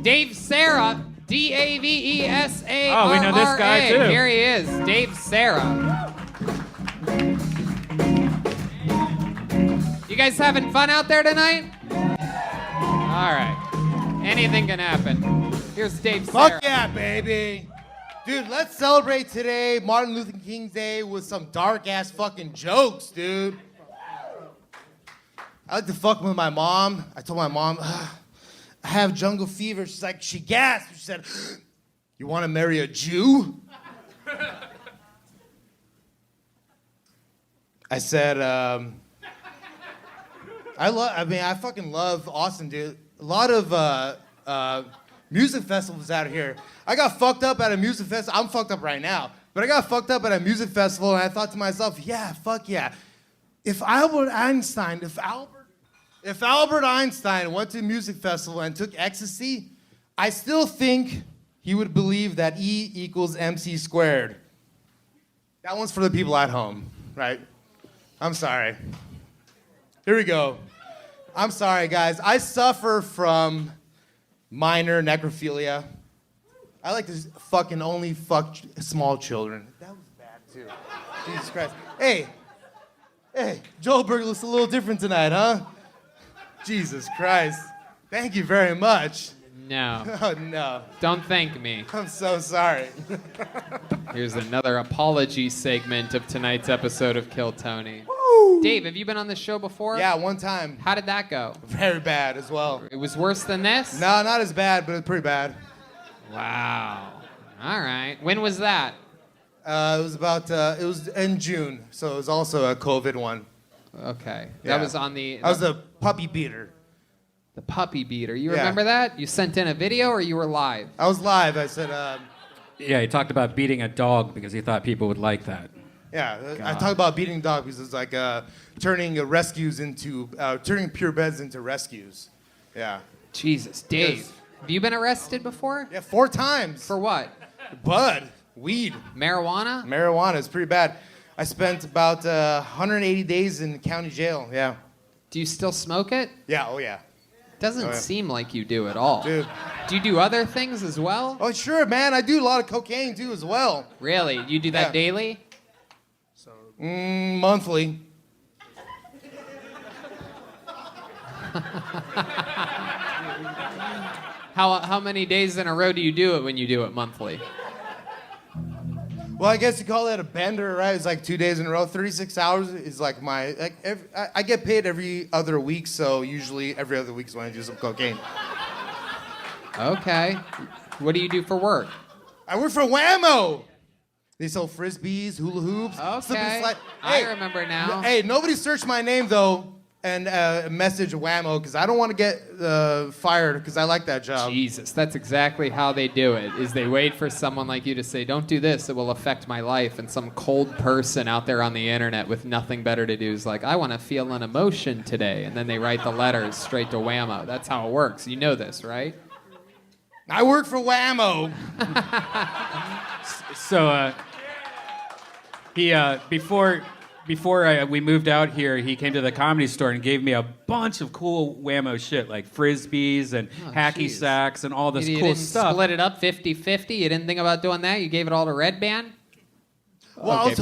Dave Sarra, Davesara. Oh, we know this guy, too. Here he is, Dave Sarra. You guys having fun out there tonight? All right. Anything can happen. Here's Dave Sarra. Fuck yeah, baby. Dude, let's celebrate today, Martin Luther King Day, with some dark-ass fucking jokes, dude. I like to fuck with my mom. I told my mom, I have jungle fever. She's like, she gasped. She said, you want to marry a Jew? I said, I fucking love Austin, dude. A lot of music festivals out here. I got fucked up at a music festival. I'm fucked up right now. But I got fucked up at a music festival, and I thought to myself, yeah, fuck yeah. If Albert Einstein went to a music festival and took ecstasy, I still think he would believe that E equals MC squared. That one's for the people at home, right? I'm sorry. Here we go. I'm sorry, guys. I suffer from minor necrophilia. I like to fucking only fuck small children. That was bad, too. Jesus Christ. Hey, Joelberg looks a little different tonight, huh? Jesus Christ. Thank you very much. No. Oh, no. Don't thank me. I'm so sorry. Here's another apology segment of tonight's episode of Kill Tony. Woo! Dave, have you been on the show before? Yeah, one time. How did that go? Very bad as well. It was worse than this? No, not as bad, but it's pretty bad. Wow. All right. When was that? It was in June, so it was also a COVID one. Okay. Yeah. That was on the... I was a puppy beater. The puppy beater. You Yeah. remember that? You sent in a video or you were live? I was live. I said, Yeah, he talked about beating a dog because he thought people would like that. yeah, I God. talked about beating dog because it's like turning turning pure beds into rescues. Yeah. Jesus. Dave, Yes. have you been arrested before? Yeah, 4 times. For what? Bud, weed, Marijuana? marijuana is pretty bad. I spent about 180 days in county jail. Yeah. Do you still smoke it? Yeah, oh yeah. Doesn't Oh, yeah. seem like you do at all. Dude. Do you do other things as well? Oh, sure, man. I do a lot of cocaine, too, as well. Really? You do that Yeah. daily? Monthly. How many days in a row do you do it when you do it monthly? Well, I guess you call that a bender, right? It's like 2 days in a row. 36 hours is like I get paid every other week, so usually every other week is when I do some cocaine. Okay. What do you do for work? I work for Whammo. They sell frisbees, hula hoops. slip and Okay. slide. I Hey, remember now. Hey, nobody search my name, though, and message Whammo, because I don't want to get fired, because I like that job. Jesus, that's exactly how they do it, is they wait for someone like you to say, don't do this, it will affect my life. And some cold person out there on the internet with nothing better to do is like, I want to feel an emotion today. And then they write the letters straight to Whammo. That's how it works. You know this, right? I work for Whammo. So he before we moved out here, he came to the Comedy Store and gave me a bunch of cool Whammo shit, like frisbees and hacky jeez. sacks and all this You cool didn't stuff. split it up 50-50? You didn't think about doing that? You gave it all to Red Band? Well, I was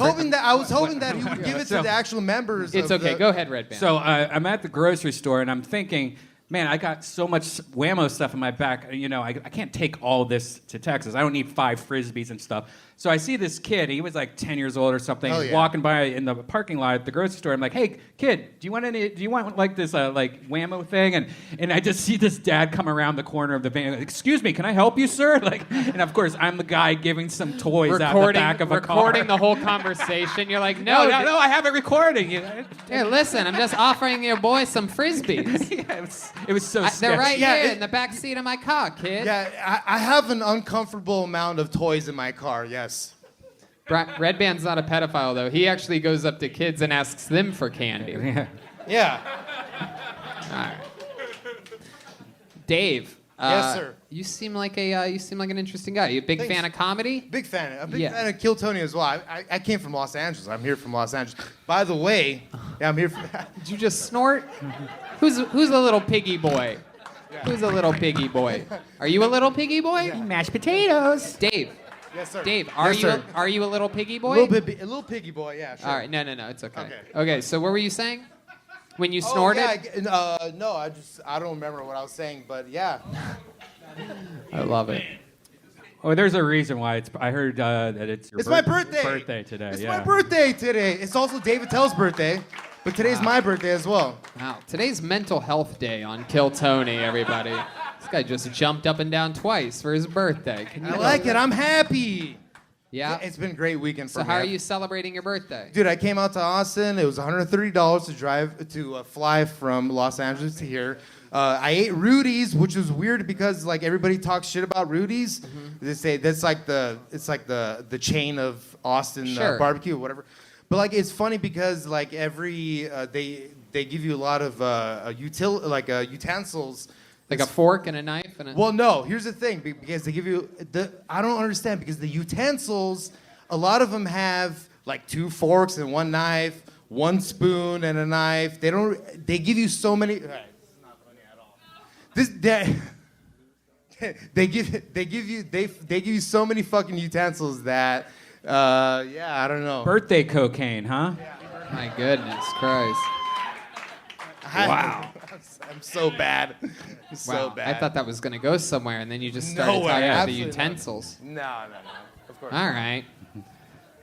hoping that he would give it to the actual members. It's of okay. the- Go ahead, Red Band. So I'm at the grocery store and I'm thinking, man, I got so much Whammo stuff in my back. You know, I can't take all this to Texas. I don't need 5 frisbees and stuff. So I see this kid. He was like 10 years old or something. Hell He's yeah. walking by in the parking lot at the grocery store. I'm like, hey, kid, do you want like this like Whammo thing? And I just see this dad come around the corner of the van. Excuse me, can I help you, sir? Like, and of course I'm the guy giving some toys out the back of a car. Recording the whole conversation. You're like, No, I have it recording. You know? Here, listen, I'm just offering your boy some frisbees. Yeah, it was so They're sketchy. right Yeah, here it- in the back seat of my car, kid. Yeah, I have an uncomfortable amount of toys in my car, yes. Red Band's not a pedophile, though. He actually goes up to kids and asks them for candy. Yeah. Yeah. All right. Dave. Yes, sir. You seem like an interesting guy. You a big Thanks. fan of comedy? Big fan. A big Yeah. fan of Kill Tony as well. I came from Los Angeles. I'm here from Los Angeles. By the way, yeah, I'm here from... Did you just snort? Who's a little piggy boy? Who's a little piggy boy? Are you a little piggy boy? Mashed potatoes. Dave. Yes, sir. Dave, Yes, sir. are you a little piggy boy? A little piggy boy, yeah, sure. All right, no, it's okay. Okay. Okay, so what were you saying? When you Oh, snorted? yeah, no, I don't remember what I was saying, but yeah. I love it. Oh, there's a reason why I heard that it's your My birthday. birthday today. It's yeah. my birthday today. It's also David Tell's birthday, but today's my birthday as well. Wow, today's Mental Health Day on Kill Tony, everybody. This guy just jumped up and down twice for his birthday. Can you I like it. I'm happy. Yeah? It's been a great weekend for So me. how are you celebrating your birthday? Dude, I came out to Austin. It was $130 to fly from Los Angeles to here. I ate Rudy's, which was weird because like everybody talks shit about Rudy's. They say it's like the chain of Austin Sure. barbecue or whatever. But like it's funny because like they give you a lot of utensils. Like a fork and a knife and a... Well, no. Here's the thing, because they give you I don't understand because the utensils, a lot of them have like 2 forks and 1 knife, 1 spoon and a knife. They give you so many. All right, this is not funny at all. They give you so many fucking utensils that I don't know. Birthday cocaine, huh? My goodness Christ. Wow. I'm so bad. I'm so Wow, bad. I thought that was going to go somewhere, and then you just started No way, talking about the absolutely not. utensils. No. Of course. All right.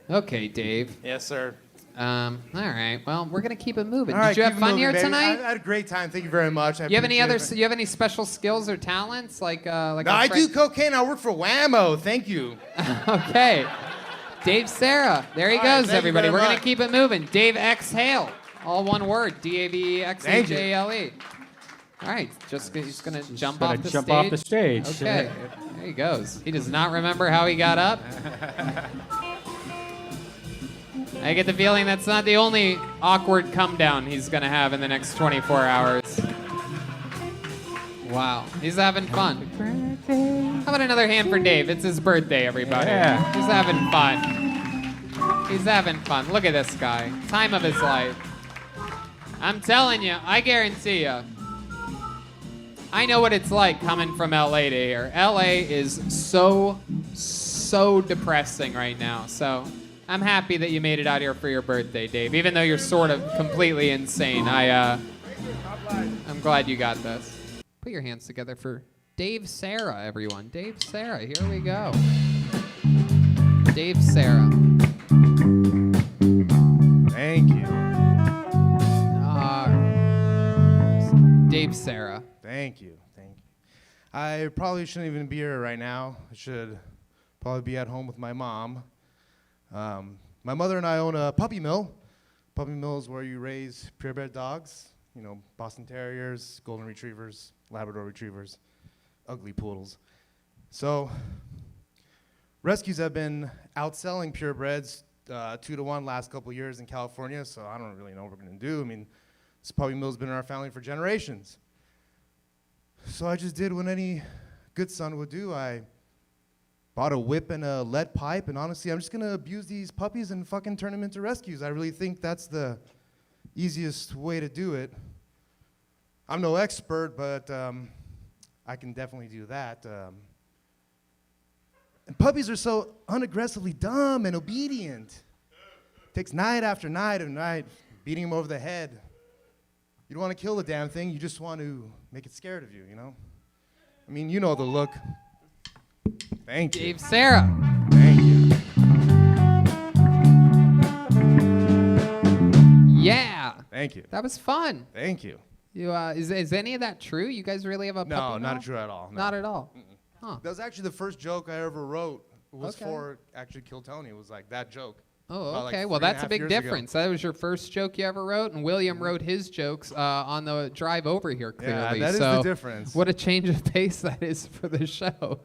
Okay, Dave. Yes, sir. All right. Well, we're going to keep it moving. All right, Did you have keep it fun moving, here baby. tonight? I had a great time. Thank you very much. You have any special skills or talents like No, our I do friend- cocaine. I work for Whammo. Thank you. Okay. Dave Sarra. There he All right, goes, thank you everybody. very We're going to much. keep it moving. Dave Exhale. All one word. DAVEXHALE. All right. He's going to jump Gonna off the jump stage. off the stage. Okay. There he goes. He does not remember how he got up. I get the feeling that's not the only awkward come down he's going to have in the next 24 hours. Wow. He's having fun. How about another hand for Dave? It's his birthday, everybody. Yeah. He's having fun. He's having fun. Look at this guy. Time of his life. I'm telling you, I guarantee you. I know what it's like coming from LA to here. LA is so depressing right now. So I'm happy that you made it out here for your birthday, Dave. Even though you're sort of completely insane, I'm glad you got this. Put your hands together for Dave Sarra, everyone. Dave Sarra, here we go. Dave Sarra. Thank you. Dave Sarra. Thank you. I probably shouldn't even be here right now. I should probably be at home with my mom. My mother and I own a puppy mill. Puppy mill is where you raise purebred dogs. You know, Boston Terriers, Golden Retrievers, Labrador Retrievers, ugly poodles. So, rescues have been outselling purebreds 2-to-1 last couple years in California, so I don't really know what we're going to do. I mean, this puppy mill's been in our family for generations. So I just did what any good son would do. I bought a whip and a lead pipe, and honestly, I'm just going to abuse these puppies and fucking turn them into rescues. I really think that's the easiest way to do it. I'm no expert, but I can definitely do that. And puppies are so unaggressively dumb and obedient. Takes night after night and night beating them over the head. You don't want to kill the damn thing, you just want to make it scared of you, you know? I mean, you know the look. Thank you. Dave Sarra. Thank you. Yeah. Thank you. That was fun. Thank you. You is any of that true? You guys really have a No, puppy not mill? true at all. No. Not at all. Huh. That was actually the first joke I ever wrote. It was Okay. for actually Kill Tony. It was like that joke. Oh, About, like, okay. Well, 3.5 that's a big years ago. difference. That was your first joke you ever wrote, and William wrote his jokes on the drive over here. Clearly, Yeah, that is so the difference. what a change of pace that is for the show.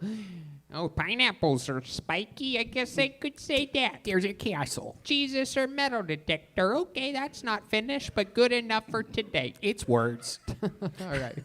Oh, pineapples are spiky. I guess I could say that. There's a castle. Jesus or metal detector. Okay, that's not finished, but good enough for today. It's words. All right.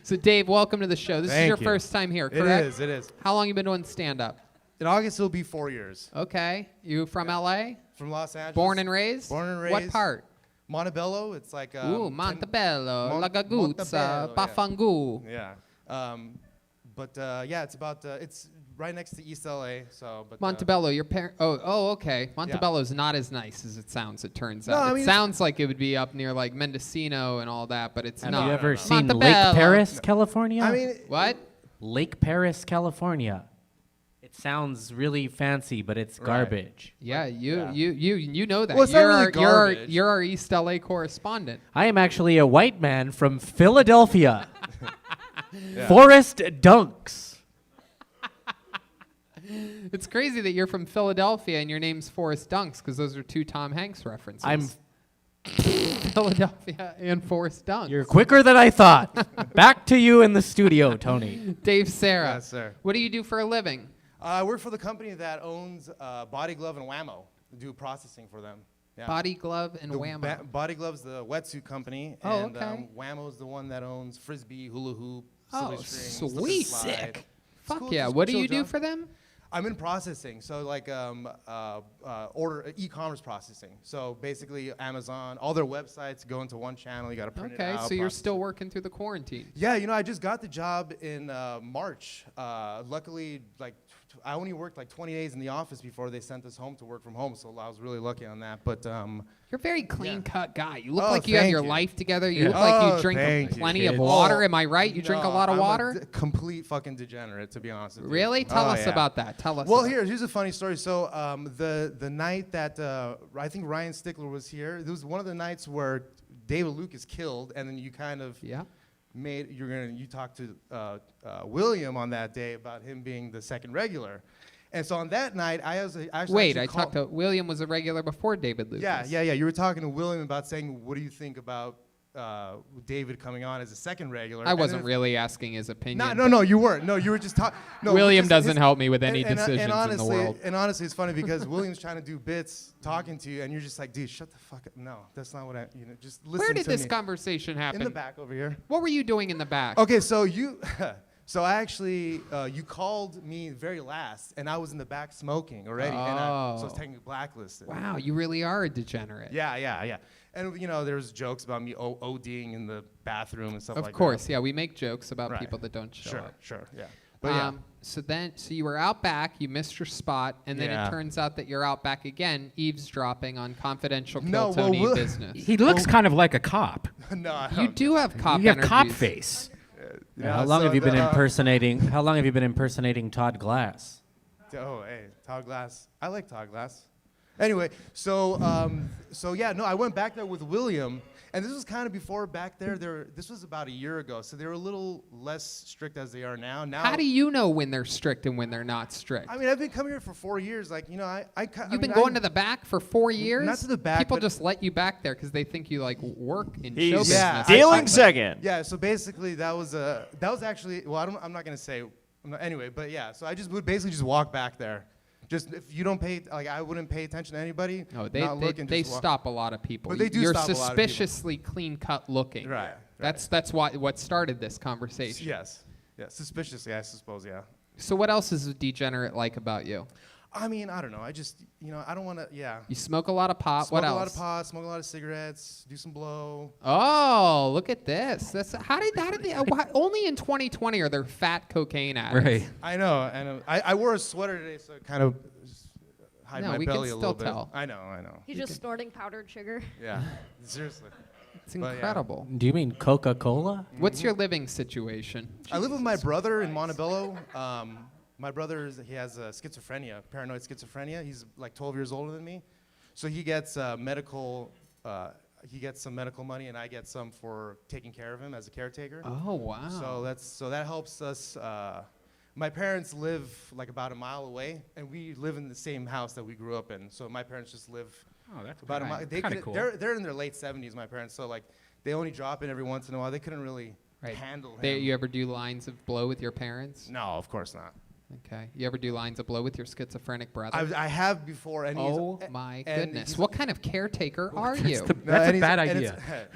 So, Dave, welcome to the show. This is Thank your you. first time here, correct? It is. How long you been doing stand-up? In August, it'll be 4 years. Okay. You from L.A.? From Los Angeles. Born and raised? Born and What raised. part? Montebello. It's like Ooh, Montebello, Lagaguzza, Montebello, yeah. Bafangu. Yeah. Yeah, it's about it's right next to East LA. So, but Montebello, your parent. Oh, okay. Montebello's not as nice as it sounds. It turns out. I mean, it sounds like it would be up near like Mendocino and all that, but it's Have not. you ever seen Lake Montebello. Paris, California? I mean, What? Lake Paris, California. It sounds really fancy, but it's garbage. Yeah, you know that. Well, it's not really garbage. You're our East LA correspondent. I am actually a white man from Philadelphia. Forrest Dunks. It's crazy that you're from Philadelphia and your name's Forrest Dunks because those are two Tom Hanks references. I'm. Philadelphia and Forrest Dunks. You're quicker than I thought. Back to you in the studio, Tony. Dave Sarra. Yes, sir. What do you do for a living? I work for the company that owns Body Glove and Whammo. I do processing for them. Yeah. Body Glove and Whammo. Body Glove's the wetsuit company, Oh, and okay. Whammo's the one that owns Frisbee, Hula Hoop, Oh, silly strings, sweet. slip and slide. Sick. It's Fuck cool, yeah. just What do chill you do job. for them? I'm in processing, so like order e-commerce processing. So basically, Amazon, all their websites go into one channel. You got to print it Okay, out. so you're process still it. working through the quarantine. Yeah, I just got the job in March. Luckily, I only worked like 20 days in the office before they sent us home to work from home, so I was really lucky on that. But You're a very clean-cut guy. You look Oh, like you have thank your you. life together. You Yeah. look like Oh, you drink thank you, plenty of kid. water. Oh, Am I right? You drink a lot of I'm water? Complete fucking degenerate, to be honest with you. Really? Tell Oh, us yeah. about that. Tell us. Well, about here's a funny story. So the night that I think Ryan Stickler was here, it was one of the nights where David Luke is killed, and then you kind of Yeah. you talked to William on that day about him being the second regular, and so on that night Wait, I talked to William was a regular before David Lucas. yeah. You were talking to William about saying, what do you think about David coming on as a second regular? I And wasn't then- really asking his opinion. No, you weren't. No, you were just talking. No, William just doesn't his- help me with any and decisions in the honestly, world. And honestly, it's funny because William's trying to do bits talking to you, and you're just like, dude, shut the fuck up. No, that's not what just listen Where did to this me. conversation happen? In the back over here. What were you doing in the back? Okay, so so I actually, you called me very last, and I was in the back smoking already, and so I was Oh. technically blacklisted. Wow, you really are a degenerate. Yeah. And there was jokes about me ODing in the bathroom and stuff like that. Of course, yeah. We make jokes about Right. people that don't show up. Sure, yeah. But yeah. So you were out back, you missed your spot, and then Yeah. it turns out that you're out back again, eavesdropping on confidential Kill No, well, Tony Will- business. He looks kind of like a cop. No, I You don't. do have cop You have cop energies. face. Yeah, How long so have you been the, impersonating? How long have you been impersonating Todd Glass? Oh, hey, Todd Glass. I like Todd Glass. Anyway, I went back there with William, and this was kind of before back there. This was about a year ago, so they were a little less strict as they are now. Now, How do you know when they're strict and when they're not strict? I mean, I've been coming here for 4 years. You've been going to the back for 4 years? Not to the back, People but- just let you back there because they think you work in show He's business. Yeah, stealing second. Yeah, so basically that was actually, well, I'm not gonna say, anyway, but yeah, so I would basically just walk back there. Just if you don't pay, I wouldn't pay attention to anybody. No, not look and they just walk. stop a lot of people. But they do You're stop a lot of people. suspiciously clean-cut looking. Right. That's what started this conversation. Yes. Yeah, suspiciously, I suppose, yeah. So what else is a degenerate like about you? I mean, I don't know. I just, I don't want to, yeah. You smoke a lot of pot. Smoke What else? a lot of pot, smoke a lot of cigarettes, do some blow. Oh, look at this. That's how did they? Only in 2020 are there fat cocaine addicts. Right. I know, and I wore a sweater today, so it kind of hide No, my we can belly a little still bit. tell. I know. He's just snorting powdered sugar. Yeah, seriously. It's But, yeah. incredible. Do you mean Coca-Cola? What's your living situation? I live with my brother in Montebello. My brother he has schizophrenia, paranoid schizophrenia. He's like 12 years older than me, so he gets medical. He gets some medical money, and I get some for taking care of him as a caretaker. Oh wow. So that helps us. My parents live like about a mile away, and we live in the same house that we grew up in. So my parents just live Oh, that's about a mile. kind of cool. They're in their late 70s, my parents. So like they only drop in every once in a while. They couldn't really handle him. You ever do lines of blow with your parents? No, of course not. Okay. You ever do lines of blow with your schizophrenic brother? I have before, and Oh he's, my and goodness! he's- What kind of caretaker are you? That's a and bad and idea.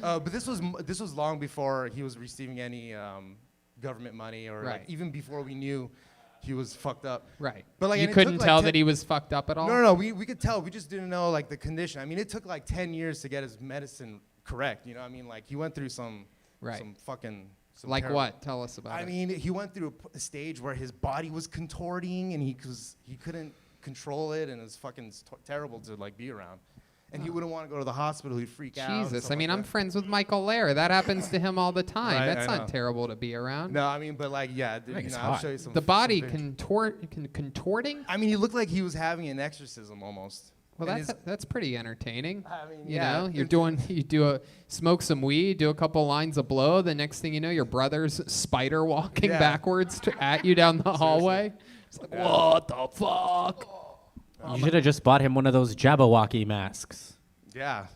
but this was long before he was receiving any government money, or Right. like even before we knew he was fucked up. Right. But like You and it couldn't took, like, tell 10 that he was fucked up at all? No, we could tell. We just didn't know like the condition. I mean, it took like 10 years to get his medicine correct. I mean, like he went through some Right. some fucking Like terrible- what? Tell us about it. I mean, he went through a stage where his body was contorting and he couldn't control it, and it was fucking terrible to like be around. And he wouldn't want to go to the hospital. He'd freak out. and Jesus, stuff I mean, like I'm that. friends with Michael Lair. That happens to him all the time. Right, That's I not know. terrible to be around. No, I mean, but like, yeah, think it's I'll hot. show you some. The body some contorting? I mean, he looked like he was having an exorcism almost. Well, And that's pretty entertaining. I mean, you yeah, know, smoke some weed, do a couple lines of blow. The next thing you know, your brother's spider walking Yeah. backwards at you down the hallway. It's like, what the fuck? You should have just bought him one of those Jabberwocky masks. yeah.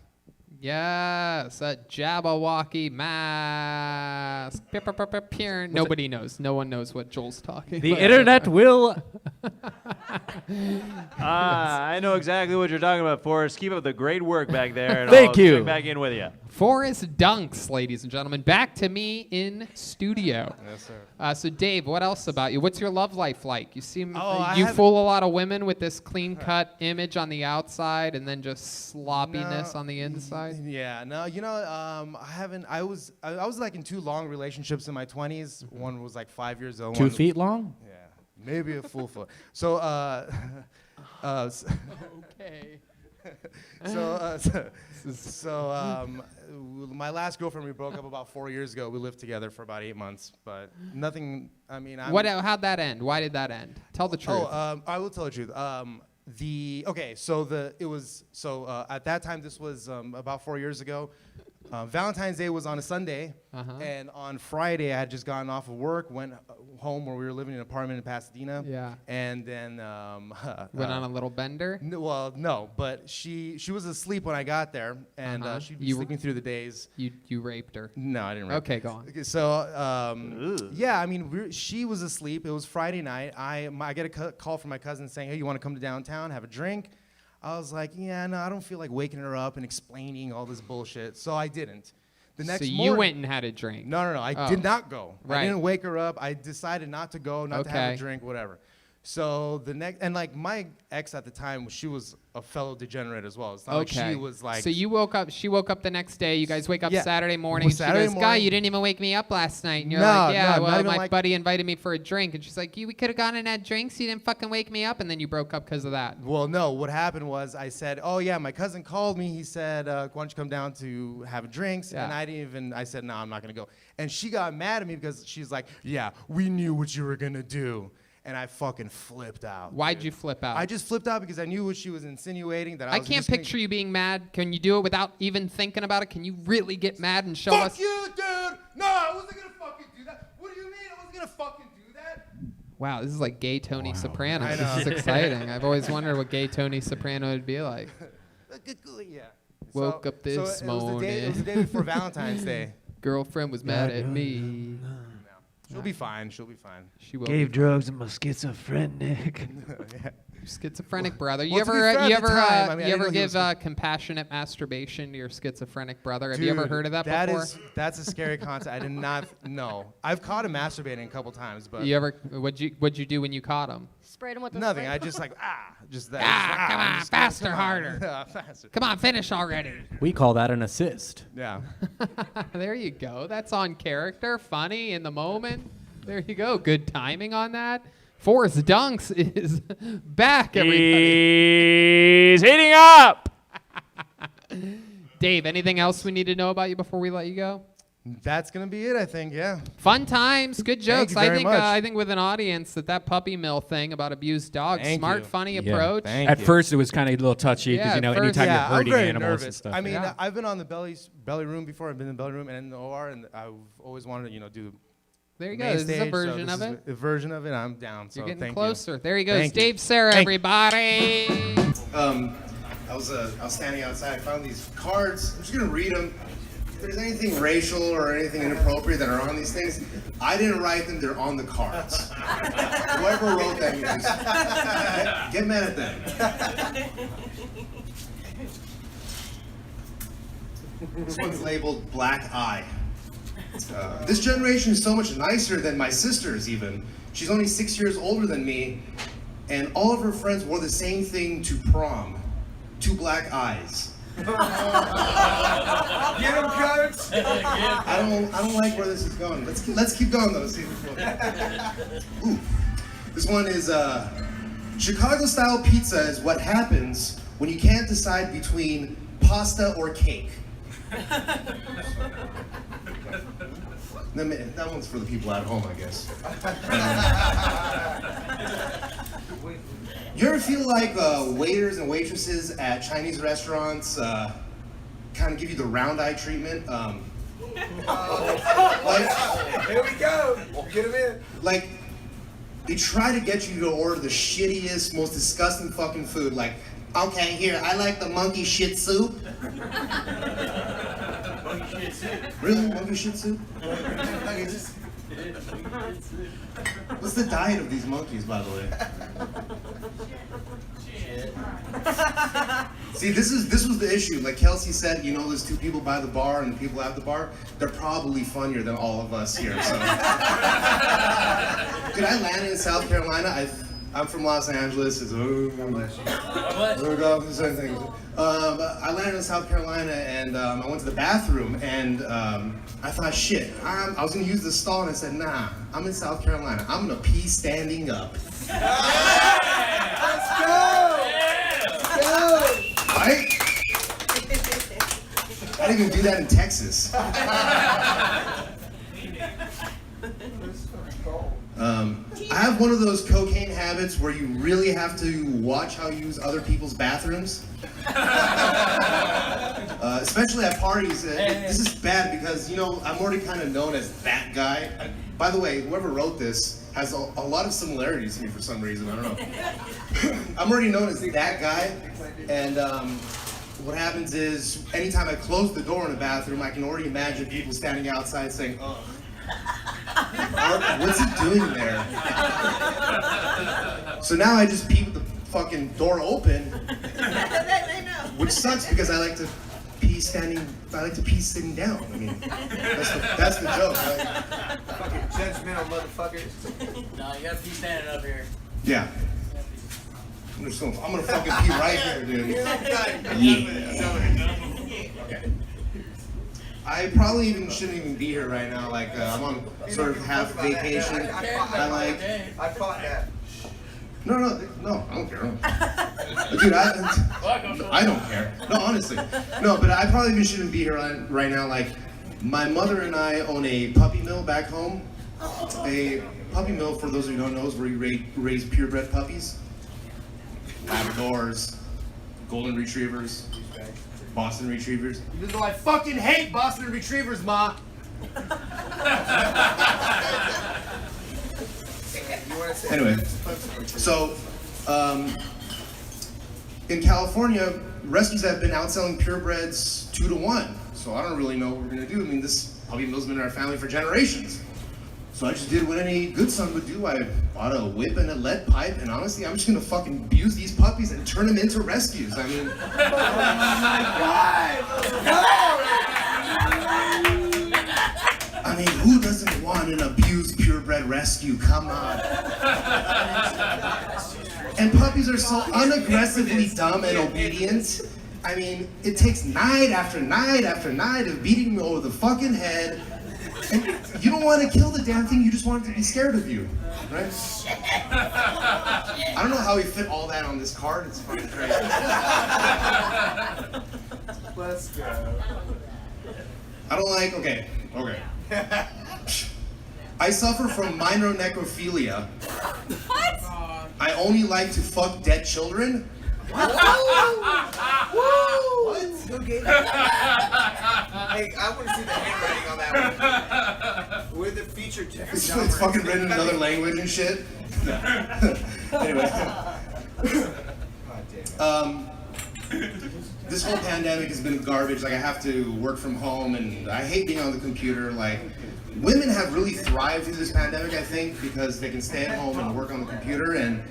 Yes, a Jabberwocky mask. Nobody knows. No one knows what Joel's talking The about. internet will. I know exactly what you're talking about, Forrest. Keep up the great work back there. And Thank I'll you. Check back in with you. Forrest Dunks, ladies and gentlemen. Back to me in studio. Yes, sir. So, Dave, what else about you? What's your love life like? You seem I you have- fool a lot of women with this clean-cut image on the outside and then just sloppiness No, on the inside. Yeah, no, you know, I haven't. I was like in 2 long relationships in my 20s. One was like 5 years old. 2 one- feet long? Yeah, maybe a full foot. So, Okay. my last girlfriend, we broke up about 4 years ago. We lived together for about 8 months, but nothing. I mean, How'd that end? Why did that end? Tell the truth. I will tell the truth. At that time, this was about 4 years ago. Valentine's Day was on a Sunday, and on Friday I had just gotten off of work, went home where we were living in an apartment in Pasadena. Yeah. And then Went on a little bender. no, but she was asleep when I got there, and she'd be sleeping through the days. You raped her. No, I didn't. Rape Okay, go on. Okay, so yeah, I mean, she was asleep. It was Friday night. I get a call from my cousin saying, "Hey, you want to come to downtown, have a drink?" I was like, "Yeah, no, I don't feel like waking her up and explaining all this bullshit." So I didn't. The next So you morning, went and had a drink. No, I did not go. Right. I didn't wake her up. I decided not to go, not to have Okay. a drink, whatever. So the next, and like my ex at the time, she was a fellow degenerate as well. It's not like she was like. So you woke up. She woke up the next day. You guys wake up Yeah. Saturday morning. Well, And she Saturday goes, "Guy, morning- you didn't even wake me up last night." And you're No, like, "Yeah, no, not well, even my like- buddy invited me for a drink." And she's like, "We could have gone and had drinks. You didn't fucking wake me up." And then you broke up because of that. Well, no. What happened was I said, "Oh yeah, my cousin called me. He said, why don't you come down to have drinks?" Yeah. And I said, "No, I'm not gonna go." And she got mad at me because she's like, "Yeah, we knew what you were gonna do." And I fucking flipped out. Why'd dude. you flip out? I just flipped out because I knew what she was insinuating. That I I was can't just gonna- picture you being mad. Can you do it without even thinking about it? Can you really get mad and show Fuck us? you, dude! No, I wasn't gonna fucking do that. What do you mean I wasn't gonna fucking do that? Wow, this is like gay Tony Soprano. I This know. is exciting. I've always wondered what gay Tony Soprano would be like. Yeah. Woke up this it was the day morning. before Valentine's Day. Girlfriend was mad at me. She'll be fine. She'll be fine. She will. Gave drugs. I'm a schizophrenic. Yeah. Schizophrenic brother. You Well, to be ever fair, you at the ever time, I mean, I you didn't ever know he give was- compassionate masturbation to your schizophrenic brother? Have you ever heard of that before? That's a scary concept. I did not know. I've caught him masturbating a couple times, but You ever what'd you do when you caught him? Sprayed him with the nothing. spray. I just like just that. Ah, come on, just- faster, come on. harder. Faster. Come on, finish already. We call that an assist. Yeah. There you go. That's on character, funny in the moment. There you go. Good timing on that. Forrest Dunks is back, everybody. He's heating up. Dave, anything else we need to know about you before we let you go? That's gonna be it, I think. Yeah. Fun times, good jokes. you very much. I think with an audience that puppy mill thing about abused dogs, Thank smart, you. funny Yeah. approach. Thank At you. first, it was kind of a little touchy because Yeah, you know at first- anytime Yeah, you're I'm hurting very animals nervous. and stuff. I mean, Yeah. I've been on the belly room before. I've been in the belly room and in the OR, and I've always wanted to, do. There you the go. main This is a stage, so version this of is it. A version of it. I'm down. So You're getting thank closer. There he goes. Thank you. Dave Sarra, Thank you. everybody. I was standing outside. I found these cards. I'm just gonna read them. If there's anything racial or anything inappropriate that are on these things, I didn't write them. They're on the cards. Whoever wrote them, you just get mad at them. This one's labeled Black Eye. This generation is so much nicer than my sister's even. She's only 6 years older than me, and all of her friends wore the same thing to prom. 2 black eyes. Get him, coach. I don't like where this is going. Let's keep going though. See if it's Ooh, this one is Chicago-style pizza is what happens when you can't decide between pasta or cake. That one's for the people at home, I guess. You ever feel like waiters and waitresses at Chinese restaurants kind of give you the round eye treatment? Like, Here we go. Get him in. like, they try to get you to order the shittiest, most disgusting fucking food. Like, okay, here, I like the monkey shit soup. Really? Monkey shit soup? What's the diet of these monkeys, by the way? See, this was the issue. Like Kelsey said, you know, there's two people by the bar and the people at the bar. They're probably funnier than all of us here. So, dude, I landed in South Carolina. I'm from Los Angeles. It's same thing. I landed in South Carolina and I went to the bathroom and I thought, shit, I was gonna use the stall and I said, nah, I'm in South Carolina. I'm gonna pee standing up. Let's go. Let's go. Right? I didn't even do that in Texas. I have one of those cocaine habits where you really have to watch how you use other people's bathrooms. Especially at parties. This is bad because, you know, I'm already kind of known as that guy. By the way, whoever wrote this has a lot of similarities to me for some reason. I don't know. I'm already known as that guy. And what happens is, anytime I close the door in the bathroom, I can already imagine people standing outside saying, ugh. What's he doing there? So now I just pee with the fucking door open, which sucks because I like to pee sitting down. I mean, that's the joke, right? Fucking judgmental motherfuckers. No, you gotta be standing up here. Yeah. I'm gonna fucking pee right here, dude. Yeah. Okay. I probably shouldn't even be here right now. Like I'm on sort of half vacation. I fought that. No, I don't care. Dude, I don't care. No, honestly. No, but I probably even shouldn't be here right now. Like, my mother and I own a puppy mill back home. A puppy mill, for those who don't know, is where you raise purebred puppies. Labradors, golden retrievers, Boston retrievers. Even though I fucking hate Boston retrievers, Ma. Anyway, so in California, rescues have been outselling purebreds 2-1. So I don't really know what we're gonna do. I mean, this puppy mill's been in our family for generations. So I just did what any good son would do. I bought a whip and a lead pipe, and honestly, I'm just gonna fucking abuse these puppies and turn them into rescues. I mean, who doesn't want an abused purebred rescue? Come on. And puppies are so unaggressively dumb and obedient. I mean, it takes night after night after night of beating me over the fucking head. And you don't want to kill the damn thing, you just want it to be scared of you, right? I don't know how we fit all that on this card, it's fucking crazy. Let's go. I don't like, okay. I suffer from minor necrophilia. What? I only like to fuck dead children. What? Who gave that? Hey, I want to see the handwriting on that one. We're the featured Jeffrey It's Dahmer. fucking written in another language and shit. Anyway. This whole pandemic has been garbage. Like, I have to work from home and I hate being on the computer. Like, women have really thrived through this pandemic, I think, because they can stay at home and work on the computer. And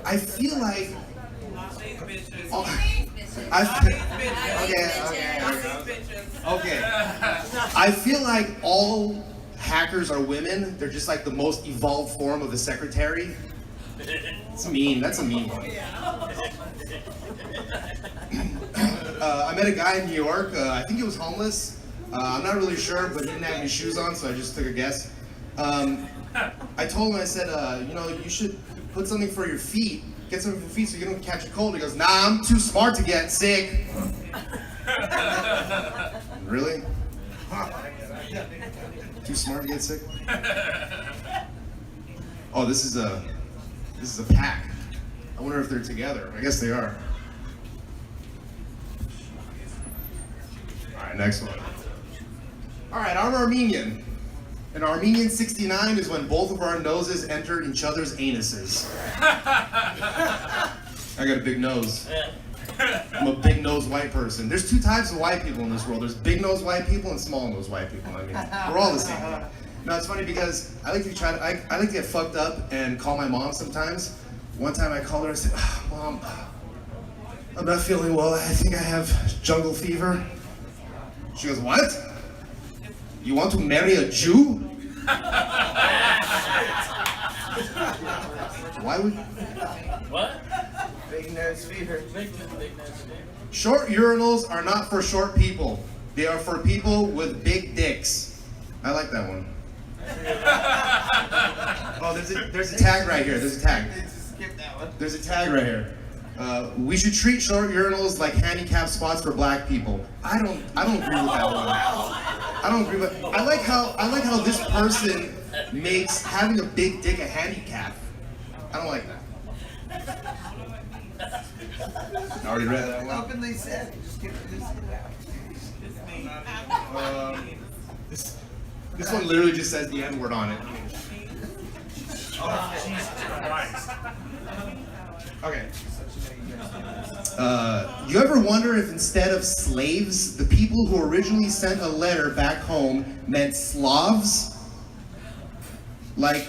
I feel like Okay. I feel like all hackers are women. They're just like the most evolved form of a secretary. It's mean. That's a mean one. I met a guy in New York. I think he was homeless. I'm not really sure, but he didn't have any shoes on, so I just took a guess. I told him, I said, you should put something for your feet. Get something for your feet so you don't catch a cold. He goes, nah, I'm too smart to get sick. Really? Too smart to get sick? Oh, this is a pack. I wonder if they're together. I guess they are. All right, next one. All right, I'm Armenian. And Armenian 69 is when both of our noses enter each other's anuses. I got a big nose. I'm a big nose white person. There's two types of white people in this world. There's big nose white people and small nose white people. I mean, we're all the same. No, it's funny because I like to get fucked up and call my mom sometimes. One time I called her and said, Mom, I'm not feeling well. I think I have jungle fever. She goes, what? You want to marry a Jew? Why would... What? Big nose fever. Big nose fever. Short urinals are not for short people. They are for people with big dicks. I like that one. Oh, there's a tag right here. There's a tag. Skip that one. There's a tag right here. We should treat short urinals like handicapped spots for black people. I don't agree with that one. I don't agree with. I like how this person makes having a big dick a handicap. I don't like that. I already read that one. Openly said. Just skip it out. This one literally just says the N-word on it. Oh, Jesus Christ. Okay. You ever wonder if instead of slaves, the people who originally sent a letter back home meant Slavs? Like,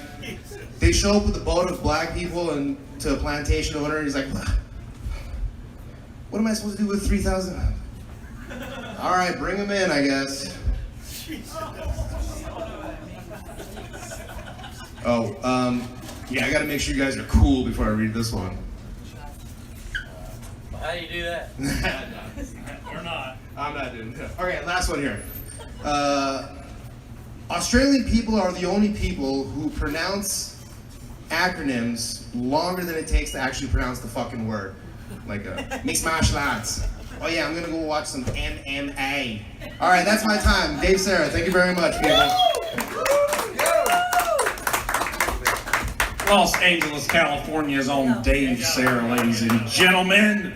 they show up with a boat of black people and to a plantation owner, and he's like, what am I supposed to do with 3,000? All right, bring them in, I guess. Oh, yeah, I gotta make sure you guys are cool before I read this one. How do you do that? Or not. I'm not doing that. Okay, last one here. Australian people are the only people who pronounce acronyms longer than it takes to actually pronounce the fucking word. Like mixed martial arts. Oh yeah, I'm gonna go watch some MMA. All right, that's my time. Dave Sarra, thank you very much, people. Los Angeles, California's own Dave Sarra, ladies and gentlemen.